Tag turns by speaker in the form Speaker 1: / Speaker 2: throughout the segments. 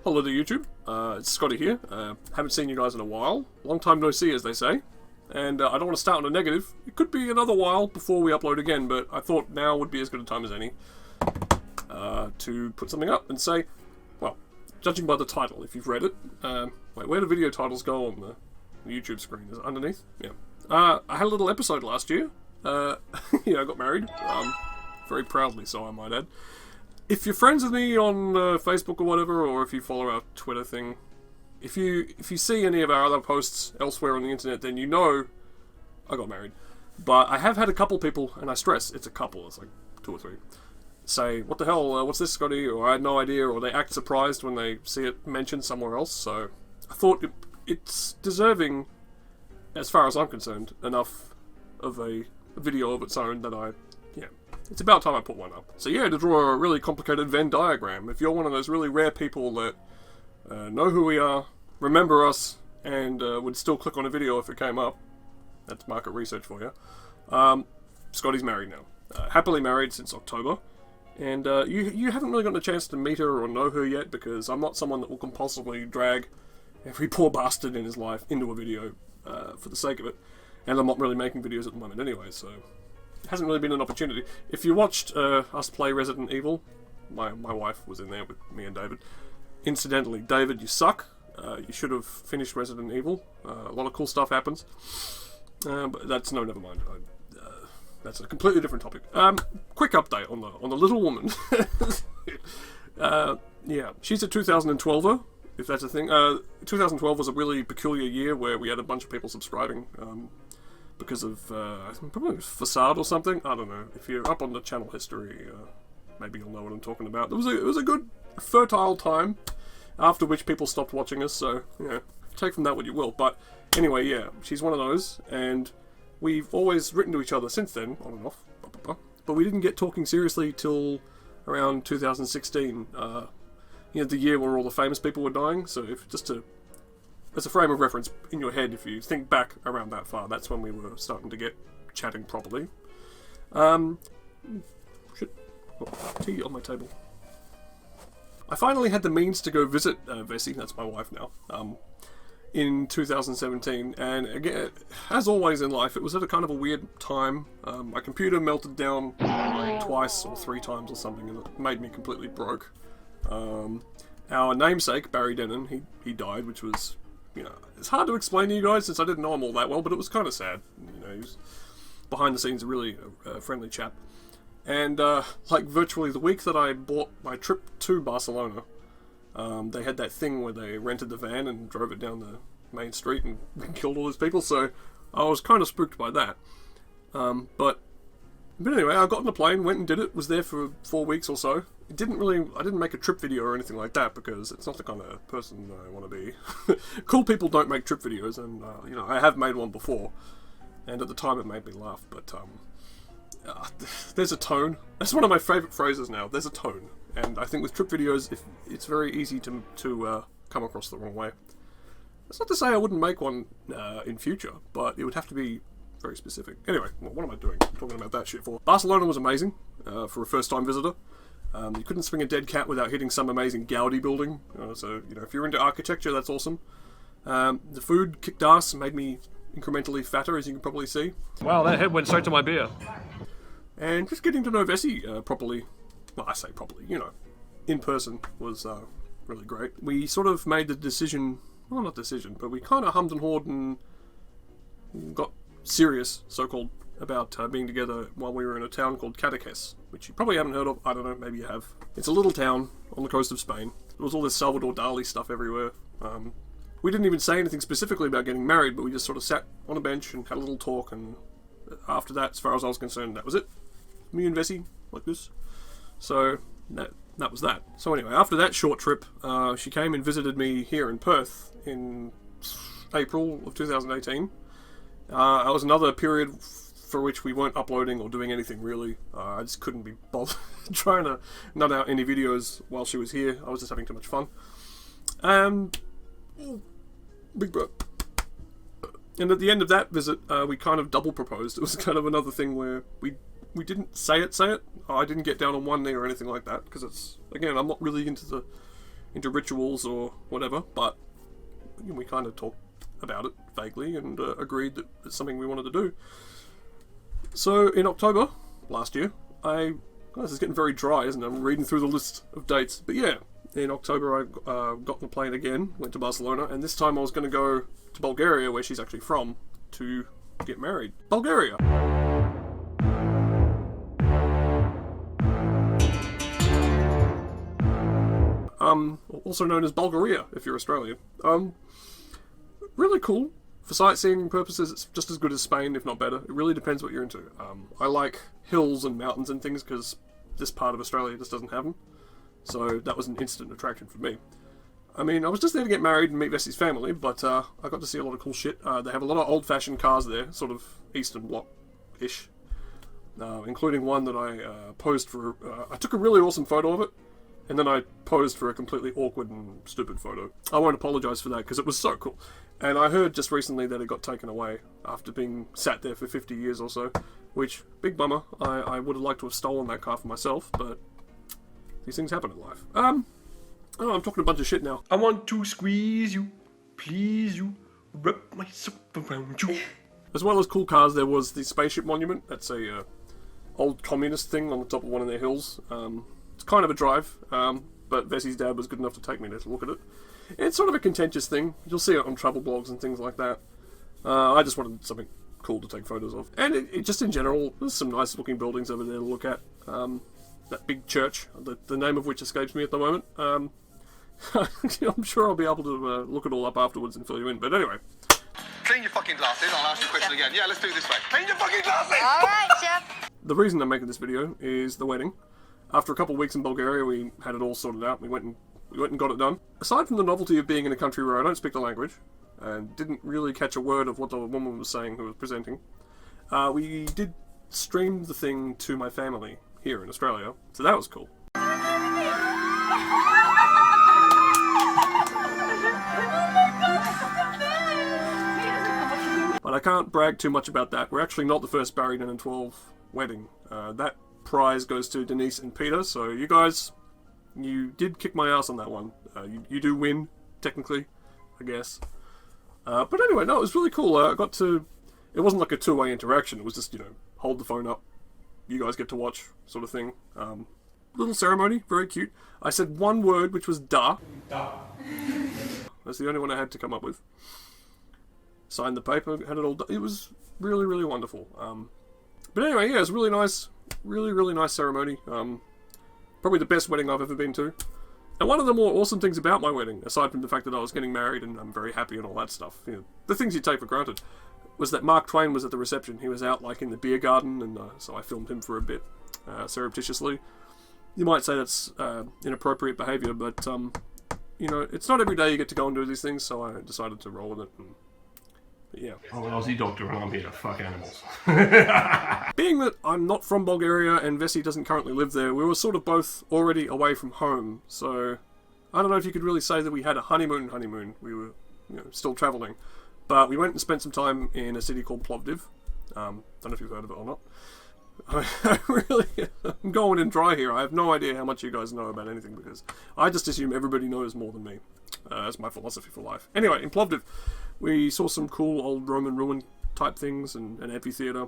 Speaker 1: Hello to YouTube, it's Scotty here. Haven't seen you guys in a while. Long time no see, as they say. And I don't want to start on a negative. It could be another while before we upload again, but I thought now would be as good a time as any to put something up and say, well, judging by the title, if you've read it. Wait, where do video titles go on the YouTube screen? Is it underneath? Yeah. I had a little episode last year. Yeah, I got married. Very proudly so, I might add. If you're friends with me on Facebook or whatever, or if you follow our Twitter thing, if you see any of our other posts elsewhere on the internet, then you know I got married. But I have had a couple people, and I stress it's a couple, it's like 2 or 3, say, what the hell, what's this, Scotty? Or I had no idea, or they act surprised when they see it mentioned somewhere else. So I thought it's deserving, as far as I'm concerned, enough of a video of its own that it's about time I put one up. So yeah, to draw a really complicated Venn diagram, if you're one of those really rare people that know who we are, remember us, and would still click on a video if it came up, that's market research for you. Scotty's married now. Happily married since October. And you haven't really gotten a chance to meet her or know her yet, because I'm not someone that will compulsively drag every poor bastard in his life into a video for the sake of it. And I'm not really making videos at the moment anyway, so it hasn't really been an opportunity. If you watched us play Resident Evil, my wife was in there with me and David. Incidentally, David, you suck. You should have finished Resident Evil. A lot of cool stuff happens. But that's never mind. That's a completely different topic. Quick update on the little woman. Yeah, she's a 2012er, if that's a thing. 2012 was a really peculiar year where we had a bunch of people subscribing because of probably Facade or something. I don't know. If you're up on the channel history, maybe you'll know what I'm talking about. It was a good, fertile time, after which people stopped watching us. So take from that what you will. But anyway, yeah, she's one of those, and we've always written to each other since then, on and off. But we didn't get talking seriously till around 2016. The year where all the famous people were dying. So as a frame of reference in your head, if you think back around that far, that's when we were starting to get chatting properly. Tea on my table. I finally had the means to go visit Vessie, that's my wife now, in 2017, and again, as always in life, it was at a kind of a weird time. My computer melted down twice or 3 times or something, and it made me completely broke. Our namesake, Barry Denon, he died, which was, it's hard to explain to you guys since I didn't know him all that well, but it was kind of sad. He was behind the scenes a really friendly chap. And like virtually the week that I bought my trip to Barcelona, they had that thing where they rented the van and drove it down the main street and killed all those people, so I was kind of spooked by that. But anyway, I got on the plane, went and did it, was there for 4 weeks or so. I didn't make a trip video or anything like that, because it's not the kind of person I want to be. Cool people don't make trip videos, and I have made one before, and at the time it made me laugh, but there's a tone. That's one of my favourite phrases now, there's a tone. And I think with trip videos, it's very easy to come across the wrong way. That's not to say I wouldn't make one in future, but it would have to be very specific. Anyway, what am I doing? I'm talking about that shit for. Barcelona was amazing for a first-time visitor. You couldn't swing a dead cat without hitting some amazing Gaudi building. So, if you're into architecture, that's awesome. The food kicked ass, made me incrementally fatter, as you can probably see. Wow, that head went straight to my beer. And just getting to know Vessie properly, well, I say properly, in person was really great. We sort of made the decision, well, not decision, but we kind of hummed and hawed and got serious, so-called, about being together while we were in a town called Cadaqués, which you probably haven't heard of. I don't know, maybe you have. It's a little town on the coast of Spain. There was all this Salvador Dali stuff everywhere. We didn't even say anything specifically about getting married, but we just sort of sat on a bench and had a little talk, and after that, as far as I was concerned, that was it. Me and Vessie, like this. So, that was that. So anyway, after that short trip, she came and visited me here in Perth in April of 2018. It was another period for which we weren't uploading or doing anything really. I just couldn't be bothered trying to nut out any videos while she was here. I was just having too much fun. Big bro. And at the end of that visit, we kind of double proposed. It was kind of another thing where we didn't say it. I didn't get down on one knee or anything like that, because it's, again, I'm not really into the into rituals or whatever, but we kind of talked about it vaguely and agreed that it's something we wanted to do. So in October last year, this is getting very dry, isn't it? I'm reading through the list of dates, but yeah, in October I got on the plane again, went to Barcelona, and this time I was going to go to Bulgaria, where she's actually from, to get married. Bulgaria. Also known as Bulgaria, if you're Australian. Really cool. For sightseeing purposes, it's just as good as Spain, if not better. It really depends what you're into. I like hills and mountains and things, because this part of Australia just doesn't have them. So that was an instant attraction for me. I mean, I was just there to get married and meet Vessie's family, but I got to see a lot of cool shit. They have a lot of old-fashioned cars there, sort of Eastern Bloc-ish. Including one that I posed for... I took a really awesome photo of it, and then I posed for a completely awkward and stupid photo. I won't apologise for that, because it was so cool. And I heard just recently that it got taken away after being sat there for 50 years or so, which, big bummer. I would have liked to have stolen that car for myself, but these things happen in life. I'm talking a bunch of shit now. I want to squeeze you, please you, wrap myself around you. As well as cool cars, there was the Spaceship Monument. That's a old communist thing on the top of one of their hills. It's kind of a drive, but Vessie's dad was good enough to take me there to look at it. It's sort of a contentious thing. You'll see it on travel blogs and things like that. I just wanted something cool to take photos of. And it just in general, there's some nice looking buildings over there to look at. That big church, the name of which escapes me at the moment. I'm sure I'll be able to look it all up afterwards and fill you in. But anyway.
Speaker 2: Clean your fucking glasses. I'll ask you a question again. Yeah, let's do it this way. Clean your fucking glasses!
Speaker 3: Alright, Chef.
Speaker 1: The reason I'm making this video is the wedding. After a couple of weeks in Bulgaria, we had it all sorted out. We went and got it done. Aside from the novelty of being in a country where I don't speak the language, and didn't really catch a word of what the woman was saying who was presenting, we did stream the thing to my family here in Australia, so that was cool. But I can't brag too much about that. We're actually not the first Barry 9 and 12 wedding. That prize goes to Denise and Peter, so you guys, you did kick my ass on that one. You do win, technically, I guess. But anyway, no, it was really cool. I got to... It wasn't like a two-way interaction. It was just, hold the phone up. You guys get to watch, sort of thing. Little ceremony, very cute. I said one word, which was da. Da. That's the only one I had to come up with. Signed the paper, had it all done. It was really, really wonderful. But anyway, yeah, it was really nice. Really, really nice ceremony. Probably the best wedding I've ever been to. And one of the more awesome things about my wedding, aside from the fact that I was getting married and I'm very happy and all that stuff, the things you take for granted, was that Mark Twain was at the reception. He was out like in the beer garden, and so I filmed him for a bit, surreptitiously. You might say that's inappropriate behaviour, but it's not every day you get to go and do these things, so I decided to roll with it. But yeah. I'm an Aussie doctor and I'm here to fuck animals. Being that I'm not from Bulgaria and Vessie doesn't currently live there, we were sort of both already away from home, so I don't know if you could really say that we had a honeymoon. We were still travelling. But we went and spent some time in a city called Plovdiv. Don't know if you've heard of it or not. I'm going in dry here. I have no idea how much you guys know about anything, because I just assume everybody knows more than me. That's my philosophy for life. Anyway, in Plovdiv, we saw some cool old Roman ruin type things and an amphitheatre.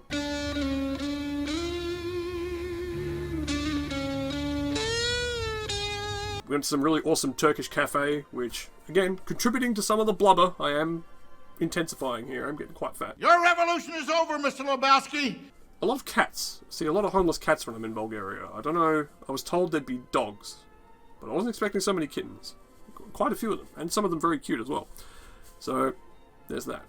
Speaker 1: We went to some really awesome Turkish cafe, which, again, contributing to some of the blubber. I am intensifying here. I'm getting quite fat.
Speaker 2: Your revolution is over, Mr. Lebowski!
Speaker 1: A lot of cats. See a lot of homeless cats when I'm in Bulgaria. I don't know. I was told there'd be dogs, but I wasn't expecting so many kittens. Quite a few of them, and some of them very cute as well. So, there's that.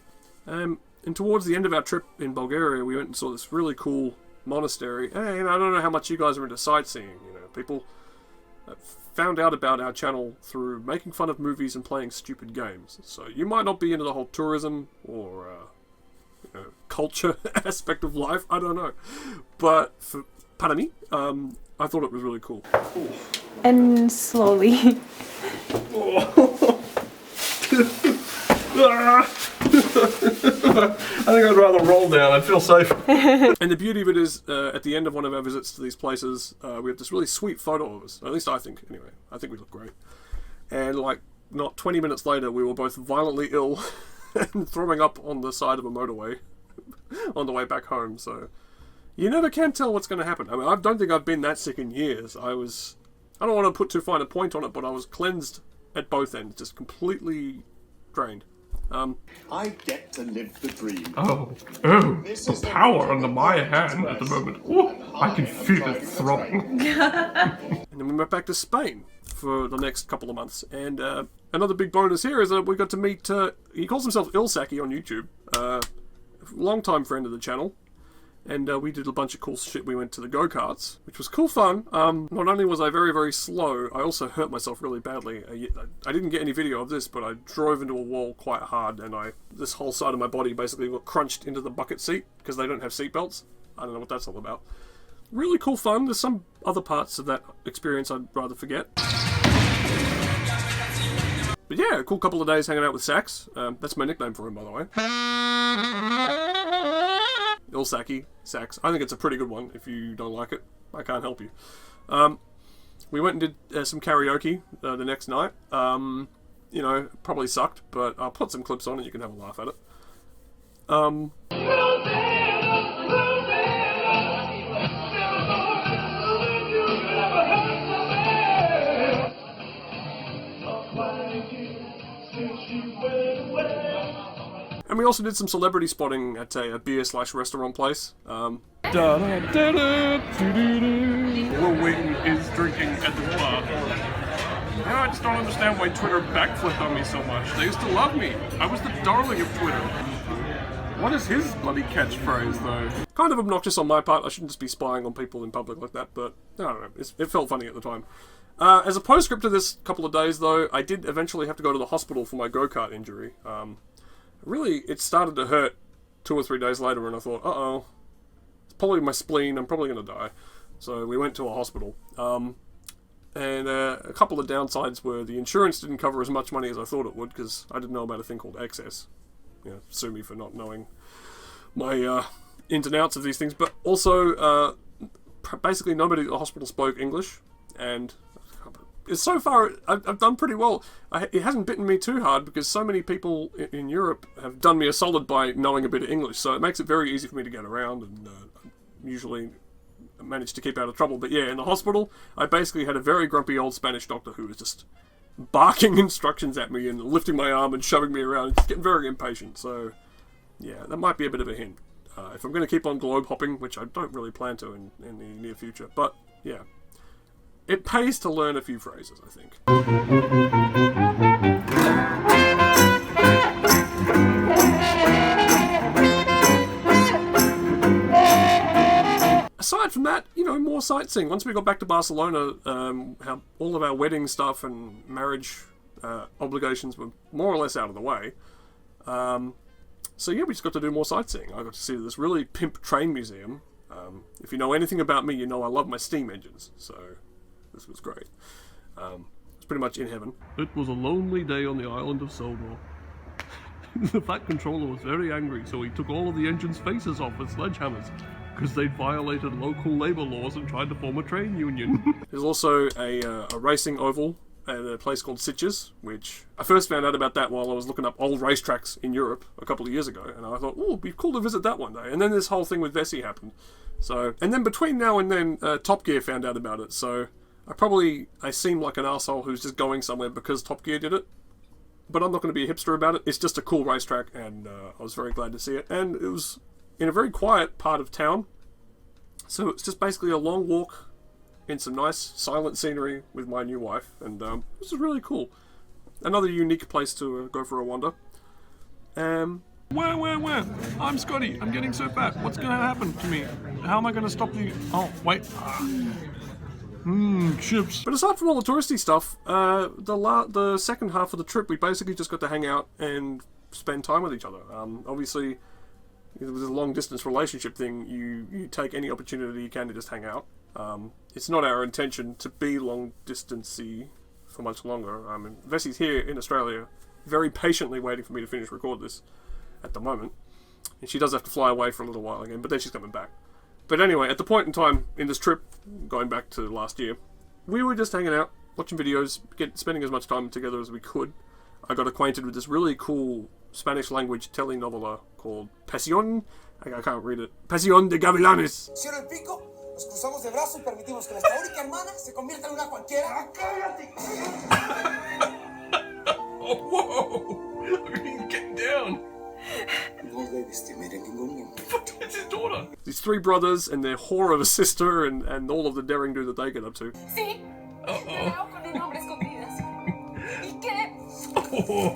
Speaker 1: And towards the end of our trip in Bulgaria, we went and saw this really cool monastery. And I don't know how much you guys are into sightseeing. People found out about our channel through making fun of movies and playing stupid games. So you might not be into the whole tourism or culture aspect of life. I don't know. But pardon me, I thought it was really cool. Ooh.
Speaker 3: And slowly.
Speaker 1: I think I'd rather roll down. I'd feel safer. And the beauty of it is, at the end of one of our visits to these places, we have this really sweet photo of us. At least I think, anyway. I think we look great. and like not 20 minutes later we were both violently ill and throwing up on the side of a motorway on the way back home. So you never can tell what's going to happen. I mean, I don't think I've been that sick in years. I don't want to put too fine a point on it, but I was cleansed at both ends, just completely drained.
Speaker 4: I get to live the dream.
Speaker 5: Oh, the power under my hand at the moment. Ooh, I can feel it throbbing.
Speaker 1: And then we went back to Spain for the next couple of months. And another big bonus here is that we got to meet, he calls himself Ilsaki on YouTube, long-time friend of the channel. And we did a bunch of cool shit. We went to the go-karts, which was cool fun. Not only was I very, very slow, I also hurt myself really badly. I didn't get any video of this, but I drove into a wall quite hard, and this whole side of my body basically got crunched into the bucket seat, because they don't have seatbelts. I don't know what that's all about. Really cool fun. There's some other parts of that experience I'd rather forget. But yeah, a cool couple of days hanging out with Sax. That's my nickname for him, by the way. Ilsaki, Sax. I think it's a pretty good one. If you don't like it, I can't help you. We went and did some karaoke the next night. You know, probably sucked, but I'll put some clips on and you can have a laugh at it. And we also did some celebrity spotting at a beer/restaurant place. Will Wing is drinking at the bar. And I just don't understand why Twitter backflipped on me so much. They used to love me. I was the darling of Twitter. What is his bloody catchphrase, though? Kind of obnoxious on my part. I shouldn't just be spying on people in public like that, but I don't know. It felt funny at the time. As a postscript to this couple of days, though, I did eventually have to go to the hospital for my go-kart injury. Really, it started to hurt 2 or 3 days later, and I thought, uh-oh, it's probably my spleen, I'm probably going to die. So we went to a hospital. And a couple of downsides were the insurance didn't cover as much money as I thought it would, because I didn't know about a thing called excess. You know, sue me for not knowing my ins and outs of these things. But also, basically nobody at the hospital spoke English, and so far I've done pretty well. It hasn't bitten me too hard because so many people in Europe have done me a solid by knowing a bit of English, so it makes it very easy for me to get around, and usually manage to keep out of trouble. But yeah, in the hospital I basically had a very grumpy old Spanish doctor who was just barking instructions at me and lifting my arm and shoving me around and just getting very impatient. So yeah, that might be a bit of a hint if I'm going to keep on globe hopping, which I don't really plan to in the near future. But yeah, it pays to learn a few phrases, I think. Aside from that, you know, more sightseeing. Once we got back to Barcelona, all of our wedding stuff and marriage obligations were more or less out of the way. So yeah, we just got to do more sightseeing. I got to see this really pimp train museum. If you know anything about me, you know I love my steam engines, so this was great. It's pretty much in heaven. It was a lonely day on the island of Sodor. The Fat Controller was very angry, so he took all of the engine's faces off with sledgehammers, because they'd violated local labour laws and tried to form a train union. There's also a racing oval at a place called Sitges, which I first found out about that while I was looking up old racetracks in Europe a couple of years ago, and I thought, oh, it'd be cool to visit that one day. And then this whole thing with Vessi happened. So, and then between now and then, Top Gear found out about it, so I seem like an asshole who's just going somewhere because Top Gear did it. But I'm not going to be a hipster about it. It's just a cool racetrack, and I was very glad to see it. And it was in a very quiet part of town, so it's just basically a long walk in some nice silent scenery with my new wife, and this is really cool. Another unique place to go for a wander. Where? I'm Scotty. I'm getting so fat. What's going to happen to me? How am I going to stop the... Oh, wait. Chips. But aside from all the touristy stuff, the second half of the trip, we basically just got to hang out and spend time with each other. Obviously, it was a long-distance relationship thing. You take any opportunity you can to just hang out. It's not our intention to be long-distancey for much longer. Vessi's here in Australia, very patiently waiting for me to finish record this at the moment. And she does have to fly away for a little while again, but then she's coming back. But anyway, at the point in time in this trip, going back to last year, we were just hanging out, watching videos, spending as much time together as we could, I got acquainted with this really cool Spanish language telenovela called Pasión. I can't read it. Pasión de Gavilanes.
Speaker 6: Cierro el pico, nos cruzamos de brazos y permitimos que nuestra única hermana se convierta en una cualquiera. ¡Cállate!
Speaker 5: Oh, whoa! He's getting down.
Speaker 6: No debes temer en ningún momento.
Speaker 5: It's his daughter.
Speaker 1: These three brothers and their whore of a sister and all of the daring do that they get up to.
Speaker 3: Sí. Enterrado con un hombre escondidas. ¿Y qué?
Speaker 5: Oh,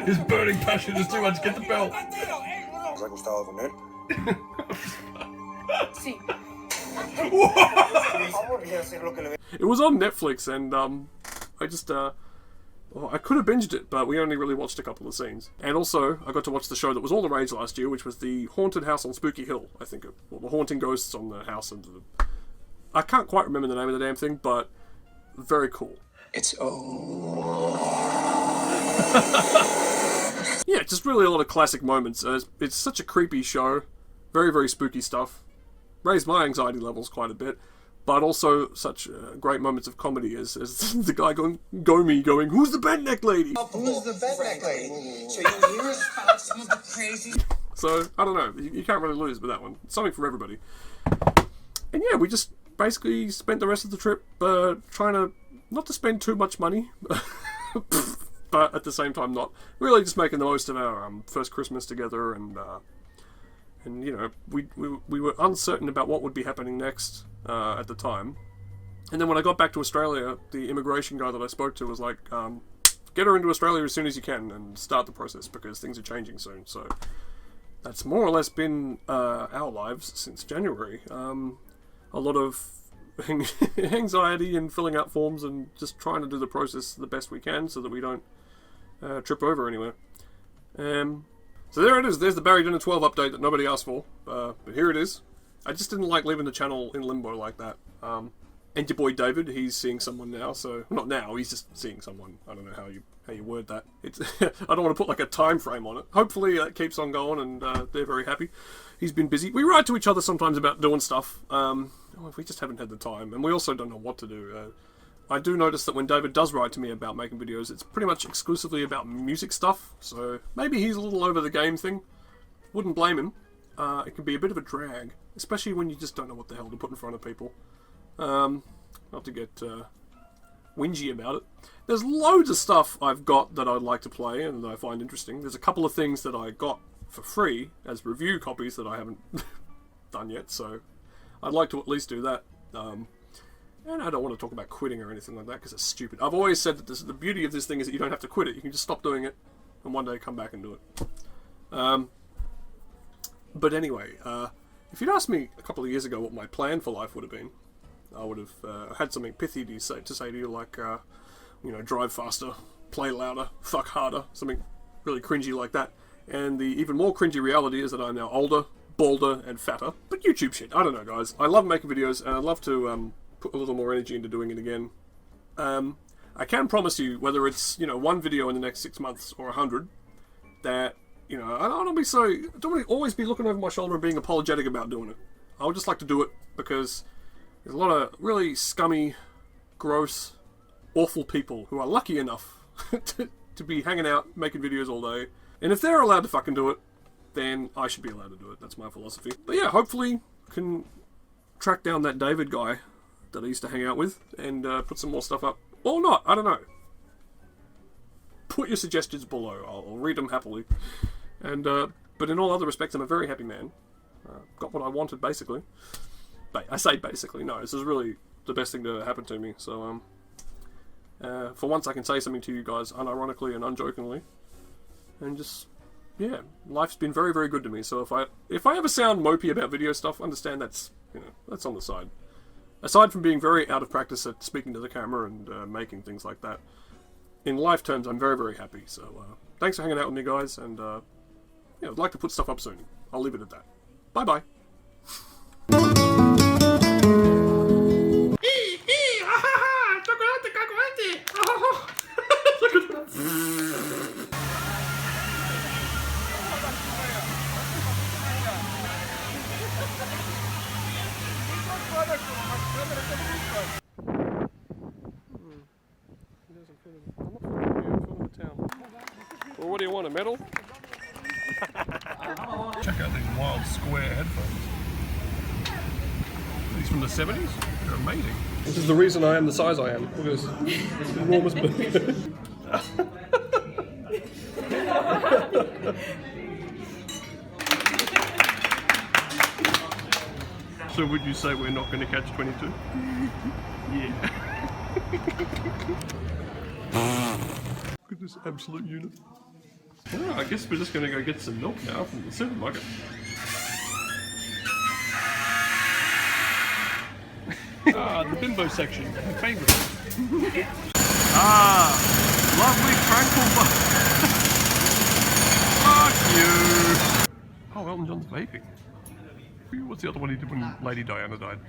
Speaker 5: his burning passion is too much. Get the bell.
Speaker 6: ¿Os ha gustado con él?
Speaker 3: Sí.
Speaker 1: It was on Netflix, and I just I could have binged it, but we only really watched a couple of scenes. And also, I got to watch the show that was all the rage last year, which was the Haunted House on Spooky Hill, I think, or the Haunting Ghosts on the House. I can't quite remember the name of the damn thing, but very cool.
Speaker 6: It's
Speaker 1: Yeah, just really a lot of classic moments. It's such a creepy show, very, very spooky stuff. Raised my anxiety levels quite a bit, but also such great moments of comedy as the guy going, "Who's the bent neck lady?"
Speaker 6: Who's the bed neck lady? So you hear about some of the crazy...
Speaker 1: So, I don't know, you can't really lose with that one. It's something for everybody. And yeah, we just basically spent the rest of the trip trying to, not to spend too much money, but at the same time not. Really just making the most of our first Christmas together, and you know, we were uncertain about what would be happening next at the time. And then when I got back to Australia, the immigration guy that I spoke to was like, get her into Australia as soon as you can and start the process because things are changing soon. So that's more or less been our lives since January. A lot of anxiety and filling out forms and just trying to do the process the best we can so that we don't trip over anywhere. So there it is. There's the BD12 update that nobody asked for, but here it is. I just didn't like leaving the channel in limbo like that. And your boy David, he's seeing someone now, so not now. He's just seeing someone. I don't know how you word that. It's I don't want to put like a time frame on it. Hopefully it keeps on going, and they're very happy. He's been busy. We write to each other sometimes about doing stuff. We just haven't had the time, and we also don't know what to do. I do notice that when David does write to me about making videos, it's pretty much exclusively about music stuff, so maybe he's a little over the game thing. Wouldn't blame him. It can be a bit of a drag, especially when you just don't know what the hell to put in front of people. Not to get whingy about it. There's loads of stuff I've got that I'd like to play and that I find interesting. There's a couple of things that I got for free as review copies that I haven't done yet, so I'd like to at least do that. And I don't want to talk about quitting or anything like that because it's stupid. I've always said that the beauty of this thing is that you don't have to quit it. You can just stop doing it and one day come back and do it. But anyway, if you'd asked me a couple of years ago what my plan for life would have been, I would have had something pithy to say to you, like, you know, drive faster, play louder, fuck harder, something really cringy like that. And the even more cringy reality is that I'm now older, balder, and fatter. But YouTube shit, I don't know, guys. I love making videos, and I'd love to put a little more energy into doing it again. I can promise you, whether it's, you know, one video in the next 6 months or 100, that, you know, I don't want to always be looking over my shoulder and being apologetic about doing it. I would just like to do it because there's a lot of really scummy, gross, awful people who are lucky enough to be hanging out, making videos all day. And if they're allowed to fucking do it, then I should be allowed to do it. That's my philosophy. But yeah, hopefully I can track down that David guy that I used to hang out with and put some more stuff up. Or not, I don't know. Put your suggestions below. I'll read them happily. And but in all other respects, I'm a very happy man. Got what I wanted, basically. I say basically, no, this is really the best thing to happen to me. So, for once I can say something to you guys unironically and unjokingly. And just, yeah, life's been very, very good to me. So if I ever sound mopey about video stuff, understand that's, you know, that's on the side. Aside from being very out of practice at speaking to the camera and making things like that, in life terms, I'm very, very happy. So, thanks for hanging out with me, guys, and yeah, I'd like to put stuff up soon. I'll leave it at that. Bye-bye. do you want, a medal? Check out these wild square headphones. These from the 70s? They're amazing. This is the reason I am the size I am. Look at this enormous burger. So would you say we're not going to catch 22? Yeah. Look at this absolute unit. Well, I guess we're just going to go get some milk now from the supermarket. The bimbo section, my favourite. Lovely tranquil Fuck you! Oh, Elton John's vaping. What's the other one he did when Lady Diana died?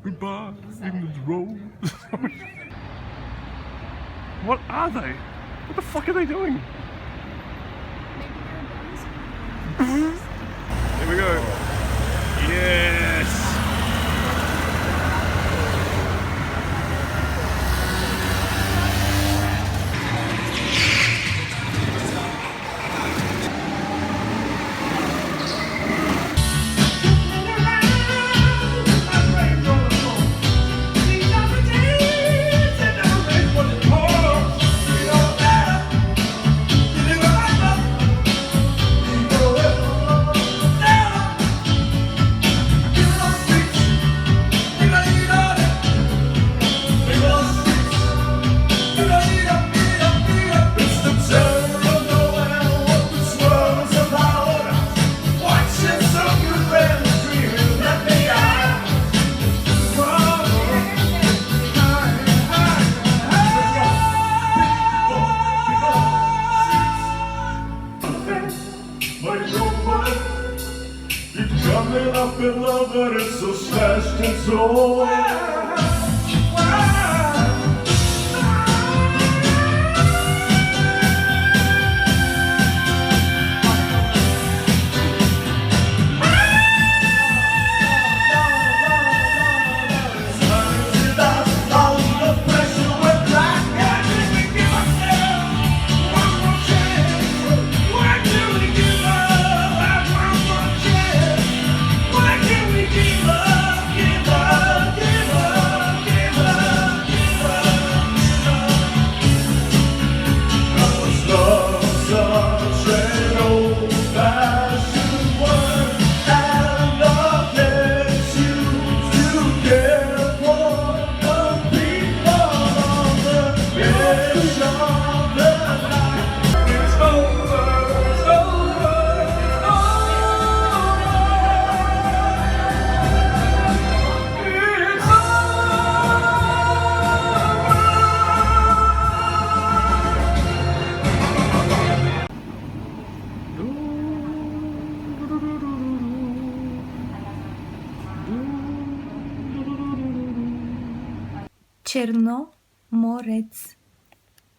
Speaker 1: Goodbye, England's roll. What are they? What the fuck are they doing? Here we go. Yes!
Speaker 7: Up in love, but it's so slashed and so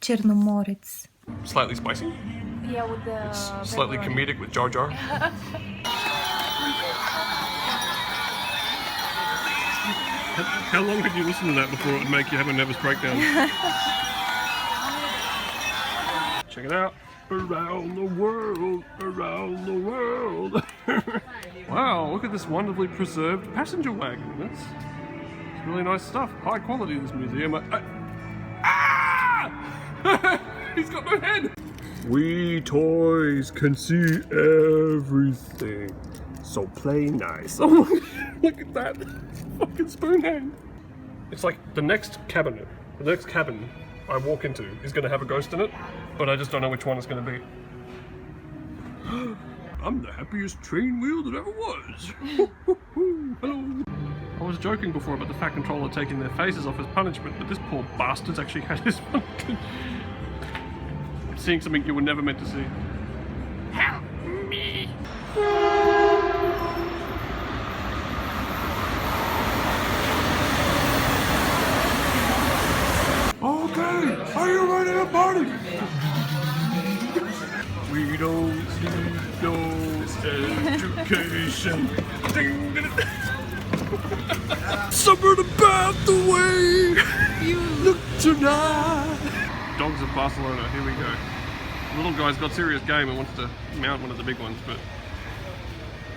Speaker 8: Черноморец.
Speaker 1: Slightly spicy?
Speaker 3: Yeah, with the
Speaker 1: Slightly comedic with Jar Jar. How long could you listen to that before it would make you have a nervous breakdown? Check it out. Around the world, around the world. Wow, look at this wonderfully preserved passenger wagon. That's really nice stuff. High quality, this museum. He's got no head! We toys can see everything, so play nice. Oh my, look at that fucking spoon hand. It's like the next cabin I walk into is going to have a ghost in it, but I just don't know which one it's going to be. I'm the happiest train wheel that ever was. Hello. I was joking before about the Fat Controller taking their faces off as punishment, but this poor bastard's actually had his fucking... seeing something you were never meant to see. Help me!
Speaker 7: Okay, are you ready to party?
Speaker 1: We don't need no education. Somewhere about the way you look tonight. Dogs of Barcelona, here we go. The little guy's got serious game and wants to mount one of the big ones, but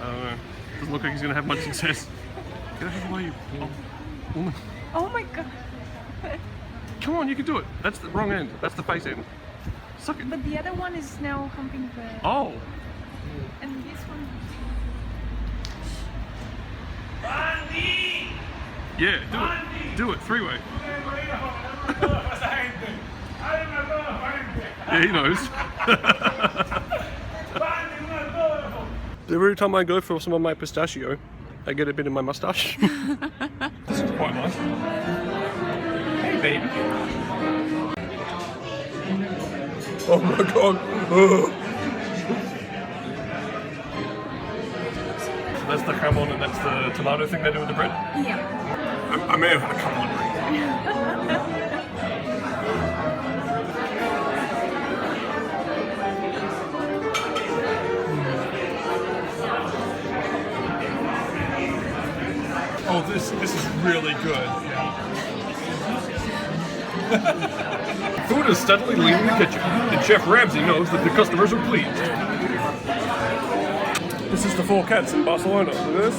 Speaker 1: I don't know. Doesn't look like he's going to have much success. Get out of the way, you woman.
Speaker 3: Oh my god.
Speaker 1: Come on, you can do it. That's the wrong end. That's the face end. Suck it.
Speaker 3: But the other one is now humping the...
Speaker 1: Oh.
Speaker 3: And this one...
Speaker 1: Yeah, do it. Three-way. Yeah, he knows. Every time I go for some of my pistachio, I get a bit in my mustache. This is quite nice. Hey, baby. Oh my god. So that's the camon and that's the tomato thing they do with the bread?
Speaker 3: Yeah.
Speaker 1: I may have had a couple of drinks. Oh, this is really good. Food is steadily leaving the kitchen, and Chef Ramsay knows that the customers are pleased. This is the Four Cats in Barcelona. Look at this.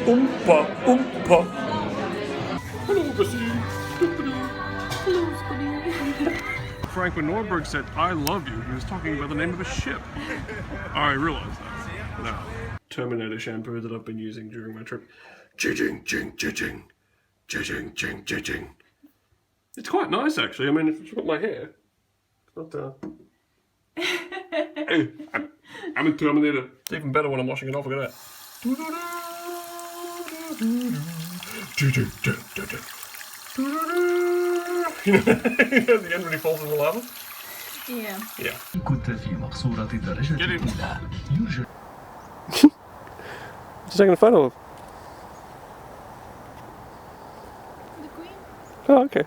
Speaker 1: Oompa, oompa. Hello, Bessie.
Speaker 3: Hello, Scotty.
Speaker 1: Frank, when Norberg said, "I love you," he was talking about the name of a ship. I realized that. No. Terminator shampoo that I've been using during my trip. Ching, ching, ching, ching. Ching, ching, ching, ching. It's quite nice, actually. I mean, if you look at my hair, it's not, Hey, I'm a Terminator. It's even better when I'm washing it off. Look at that. You know, at the end when he falls in the lava?
Speaker 3: Yeah.
Speaker 1: Yeah.
Speaker 8: كنت في مقصورة الدرجة الأولى يرجى
Speaker 1: Just taking a photo of.
Speaker 3: The queen?
Speaker 1: Oh, okay.